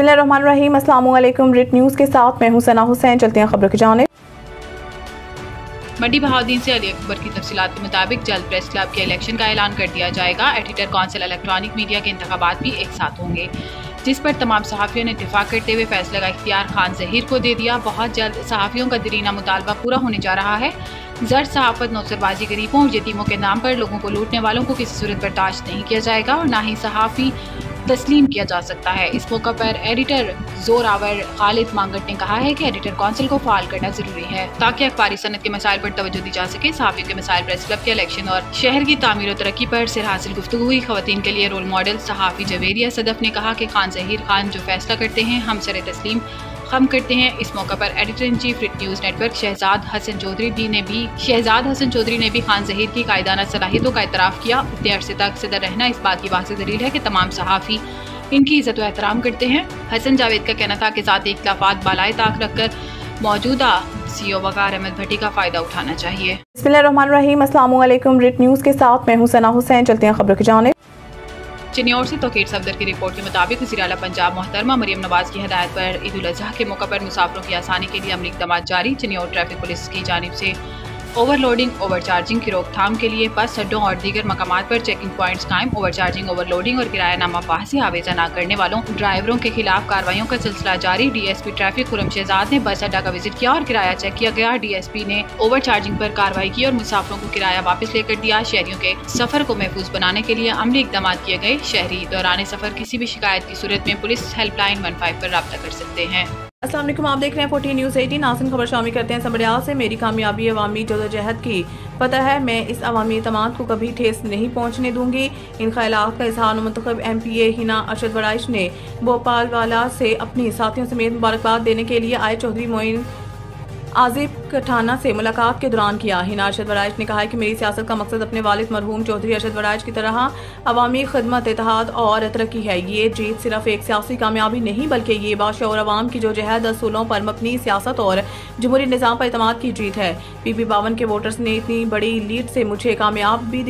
बिस्मिल्लाहिर्रहमानिर्रहीम। अस्सलाम वालेकुम। रेट न्यूज़ के साथ मैं हूं सना हुसैन। चलते हैं खबरों की जानिब। मंडी बहाउद्दीन से अली अकबर की तफसीलात के मुताबिक जल्द प्रेस क्लब के इलेक्शन का ऐलान कर दिया जाएगा। एडिटर काउंसिल इलेक्ट्रॉनिक मीडिया के इंतखाबात भी एक साथ होंगे, जिस पर तमाम सहाफ़ियों ने इत्तेफाक करते हुए फैसले का इख्तियार खान ज़हीर को दे दिया। बहुत जल्द सहाफ़ियों का दरीना मुतालबा पूरा होने जा रहा है। ज़र्द सहाफ़त, नौसरबाजी, गरीबों और यतीमों के नाम पर लोगों को लूटने वालों को किसी सूरत बर्दाश्त नहीं किया जाएगा और ना ही सहाफ़ी तस्लीम किया जा सकता है। इस मौका पर एडिटर जोरावर खालिद मांगट ने कहा है कि एडिटर काउंसिल को फाल करना जरूरी है ताकि अखबारी सनत के मसाइल पर तवज्जो दी जा सके। सहाफ़ियों के मसाइल, प्रेस क्लब के इलेक्शन और शहर की तामीर और तरक्की पर सिर हासिल गुफ्तगू हुई। ख़वातीन के लिए रोल मॉडल सहाफ़ी जवेरिया सदफ ने कहा कि खान ज़हीर खान जो फैसला करते हैं हम सरे तस्लीम खम करते हैं। इस मौका पर एडिटर इन चीफ रिट न्यूज़ नेटवर्क शहजाद हसन चौधरी ने भी खान ज़हीर की कायदाना सलाहियतों का एतराफ़ किया। इतने अरसे तक सदर रहना इस बात की वाज़ेह दलील है कि तमाम सहाफ़ी इनकी इज़्ज़त व एहतराम करते हैं। हसन जावेद का कहना था कि ज़ाती इख्तिलाफ़ात बालाए ताक रखकर मौजूदा CEO वक़ार अहमद भट्टी का फ़ायदा उठाना चाहिए। बिस्मिल्लाहिर्रहमानिर्रहीम। अस्सलाम वालेकुम। रेट न्यूज़ के साथ मैं हूं सना हुसैन। चलते हैं खबरों की जानिब। चिन्नौर से तौकीर सफदर की रिपोर्ट के मुताबिक वज़ीर आला पंजाब मोहतरमा मरियम नवाज की हदायत पर ईद उल अज़हा के मौका पर मुसाफिरों की आसानी के लिए अमली इक़दामात जारी। चिन्नौर ट्रैफिक पुलिस की जानिब से ओवरलोडिंग, ओवरचार्जिंग की रोकथाम के लिए बस अड्डों और दीगर मकामात पर चेकिंग पॉइंट्स कायम। ओवरचार्जिंग, ओवरलोडिंग और किरायानामा पासी आवेजा न करने वालों ड्राइवरों के खिलाफ कार्रवाइयों का सिलसिला जारी। DSP ट्रैफिक खुरम शहजाद ने बस अड्डा का विजिट किया और किराया चेक किया गया। DSP ने ओवरचार्जिंग पर कार्रवाई की और मुसाफिरों को किराया वापस लेकर दिया। शहरियों के सफर को महफूज बनाने के लिए अमली इक़दाम किए गए। शहरी दौरान सफर किसी भी शिकायत की सूरत में पुलिस हेल्पलाइन 15 पर राब्ता कर सकते हैं। अस्सलाम वालेकुम, आप देख रहे हैं 14 न्यूज़ 18। नाज़रीन, खबर शामिल करते हैं सबड़ियाल से। मेरी कामयाबी अवामी जदोजहद की पता है, मैं इस अवामी एतमाद को कभी ठेस नहीं पहुंचने दूंगी। इन ख्यालात का इज़हार मुंतखब MPA हिना अरशद वड़ाइश ने भोपाल वाला से अपनी साथियों समेत मुबारकबाद देने के लिए आए चौधरी मोइन आजिब कठाना से मुलाकात के दौरान किया। हिना अरशद वड़ाइश ने कहा है कि मेरी सियासत का मकसद अपने वालिद मरहूम चौधरी अरशद वड़ाइश की तरह अवामी खिदमत, इत्तेहाद और तरक्की है। ये जीत सिर्फ एक सियासी कामयाबी नहीं बल्कि ये बादशाह अवाम की जो जहद, असूलों पर मबनी सियासत और जमहूरी निज़ाम पर एतमाद की जीत है। PP 52 के वोटर्स ने इतनी बड़ी लीड से मुझे कामयाबी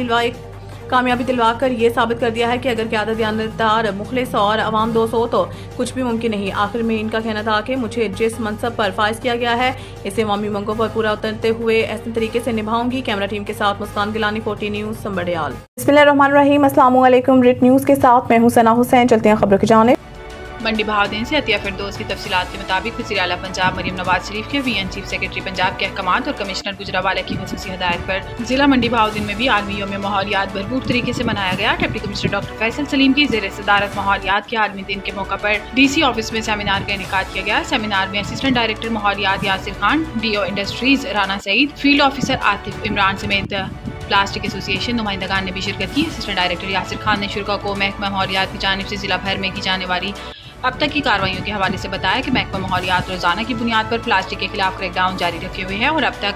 दिलवा कर ये साबित कर दिया है कि अगर क़यादत, दयानतदार, मुखलिस और अवाम दोस्त हो तो कुछ भी मुमकिन नहीं। आखिर में इनका कहना था कि मुझे जिस मनसब पर फाइज किया गया है इसे अवामी मंगों पर पूरा उतरते हुए ऐसे तरीके से निभाऊंगी। कैमरा टीम के साथ मुस्कान गिलानी, 14 न्यूज़ संबड़ियाल। बिस्मिल्लाहिर्रहमानिर्रहीम। अस्सलाम वालेकुम। रेट न्यूज़ के साथ मैं हूं सना हुसैन। चलते हैं खबरों की जानिब। मंडी बहाउद्दीन से अतिया फिरदौस की तफसीलात के मुताबिक वज़ीर आला पंजाब मरियम नवाज शरीफ के VN चीफ सेक्रेटरी पंजाब के अहकामात और कमिश्नर गुजरावाला की ख़ुसूसी हदायत पर जिला मंडी बहाउद्दीन में भी आलमी यौम माहौलियात भरपूर तरीके से मनाया गया। Deputy commissioner doctor Faisal Salim की ज़ेर सदारत माहौलियात के आलमी दिन के मौका पर DC ऑफिस में सेमिनार का इनेकाद किया गया। सेमिनार में असिस्टेंट डायरेक्टर माहौलियात Yasir Khan, DO industries Rana Saeed, field officer Atif Imran समेत प्लास्टिक एसोसिएशन नुमाइंदगान ने भी शिरकत की। असिस्टेंट डायरेक्टर यासिर खान ने शुरा को महकमा माहौलियात की जानिब से जिला भर में की जाने वाली अब तक की कार्रवाइयों के हवाले से बताया कि महकमा माहौलियात रोजाना की बुनियाद पर प्लास्टिक के खिलाफ क्रैकडाउन जारी रखे हुए है और अब तक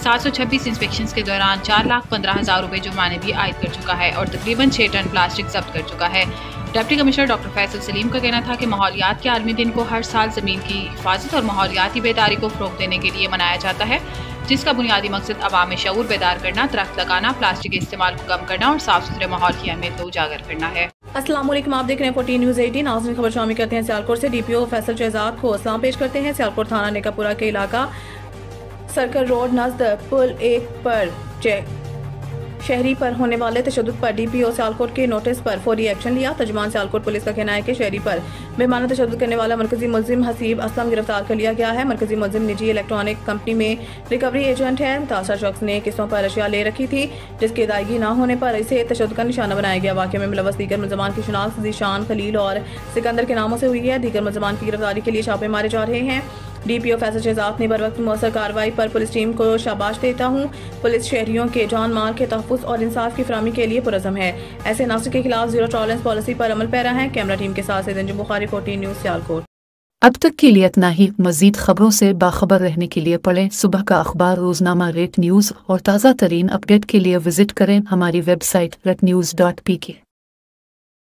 726 इंस्पेक्शंस के दौरान 4,15,000 रुपए जुर्माने भी आयद कर चुका है और तकरीबन 6 टन प्लास्टिक जब्त कर चुका है। Deputy commissioner doctor Faisal Salim का कहना था कि माहौलियात के आलमी दिन को हर साल ज़मीन की हिफाजत और माहौलियाती बेदारी को फ़रोग़ देने के लिए मनाया जाता है, जिसका बुनियादी मकसद अवाम में शऊर बेदार करना, दरख्त लगाना, प्लास्टिक के इस्तेमाल को कम करना और साफ सुथरे माहौल की अहमियत को उजागर करना है। अस्सलाम वालेकुम, आप देख रहे हैं 14 न्यूज़ 18। नाज़रीन, खबर शामिल करते हैं सियालकोट से। DPO फैसल शहजाद को सलाम पेश करते हैं। सियालकोट थाना नेकापुरा के इलाका सर्कल रोड नज़द पुल 1 पर शहरी पर होने वाले तशद्दुद पर DPO सियालकोट के नोटिस पर फौरी एक्शन लिया। तर्जुमान सियालकोट पुलिस का कहना है कि शहरी पर बेमाना तशद्दुद करने वाला मरकजी मुलजिम हसीब असलम गिरफ्तार कर लिया गया है। मरकजी मुलजिम निजी इलेक्ट्रॉनिक कंपनी में रिकवरी एजेंट है। मुतासर शख्स ने किस्तों पर अशिया ले रखी थी जिसकी अदायगी न होने पर इसे तशद्दुद का निशाना बनाया गया। वाक़े में मुलव्वस दीगर मुलजमान की शिनाख्त ज़ीशान, खलील और सिकंदर के नामों से हुई है। दीगर मुलजमान की गिरफ्तारी के लिए छापे मारे जा रहे हैं। DPO फैसल शहजाद ने बरवक्त मौसर कार्रवाई पर पुलिस टीम को शाबाश देता हूँ। पुलिस शहरियों के जान माल के तहफ़्फ़ुज़ और इंसाफ की फराहमी के लिए पुरज़म है। ऐसे नासिर के खिलाफ ज़ीरो टॉलरेंस पॉलिसी पर अमल पैरा है। कैमरा टीम के साथ सैयद बुखारी, 14 न्यूज़ सियालकोट। अब तक के लिए इतना ही। मज़ीद खबरों से बाखबर रहने के लिए पढ़ें सुबह का अखबार, रोज़नामा रेट न्यूज़ और ताज़ा तरीन अपडेट के लिए विजिट करें हमारी वेबसाइट retnews.pk।